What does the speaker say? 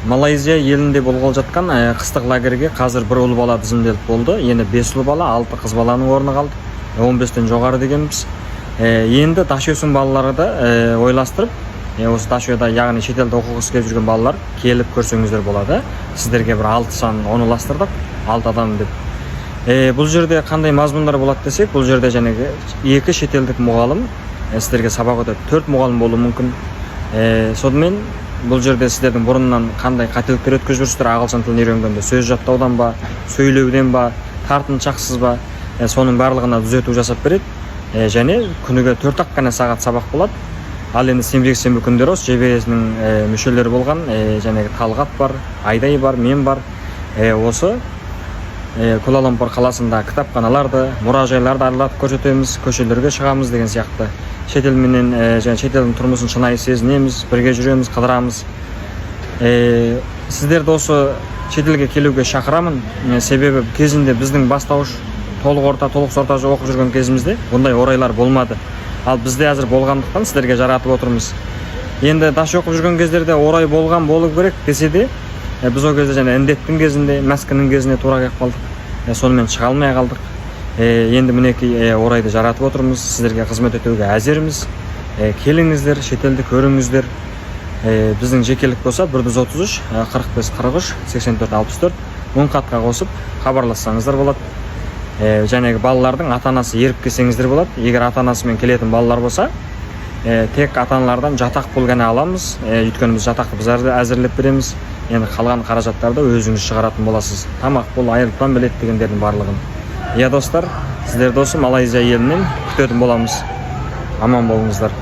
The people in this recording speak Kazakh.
Малайзия елінде болғалы жатқан қыстық лагерге қазір бір ұл бала тізімделіп болды. Енді 5 ұл бала, 6 қыз баланың орны қалды. 15-тен жоғары дегенбіз. Енді Дашөсің балалары да ойластырып, осы Дашөда, яғни шетелде оқығысы келіп жүрген балалар келіп көрсеңіздер болады. Сіздерге бір 6 сан оңыластырдық, 6 адам деп. Бұл жерде қандай мазмұндар болады десек, бұл жерде жәнегі 2 шетелдік мұғалім сіздерге сабақ өтеді. 4 мұғалім болуы мүмкін. Сонымен бұл жерде сіздердің бұрыннан қандай қателіктер өткізіп жүрсіздер, ағылшын тілін үйренгенде сөз жаттаудан ба, сөйлеуден ба, тартыншақсыз ба, соның барлығына түзету жасап береді. Және күніге 4-ақ қана сағат сабақ болады. Ал енді сенбі күндері осы ЖБС-нің мүшелері болған, жәнегі Талғат бар, Айдай бар, мен бар. Осы Куала-Лумпур қаласында кітапханаларды, мұражайларды аралатып көрсетеміз, көшелерге шығамыз деген сияқты. Шетелменен және шетелдің тұрмысын шынайы сезінеміз, бірге жүреміз, қыдырамыз. Сіздерді осы шетелге келуге шақырамын. Себебі кезінде біздің бастауыш толық орта оқып жүрген кезімізде бұндай орайлар болмады. Ал бізде әзір болғандықтан сіздерге жаратып отырмыз. Енді Дашө оқып жүрген кездерде орай болу керек десе де, біз о кезде және індеттің кезінде, мәскінің кезінде тура келіп қалдық. Сонымен шыға алмай қалдық. Енді мінекей орайды жаратып отырмыз. Сіздерге қызмет етуге әзірміз. Келіңіздер, шетелді көріңіздер. Біздің жекелік болса 133 45 43 84 64 10 хатқа қосып хабарлассаңыздар болады. Жәнегі балалардың ата-анасы еріп келсеңіздер болады. Егер ата-анасымен келетін балалар болса, тек ата-аналардан жатақ пұл ғана аламыз. Өйткені біз жатақты біз әзірлеп береміз. Енді қалған қаражаттарды өзіңіз шығаратын боласыз. Тамақ пұл, айлықтан білет дегендердің барлығын. Достар, сіздерді осы Малайзия елінен күтетін боламыз. Аман болыңыздар.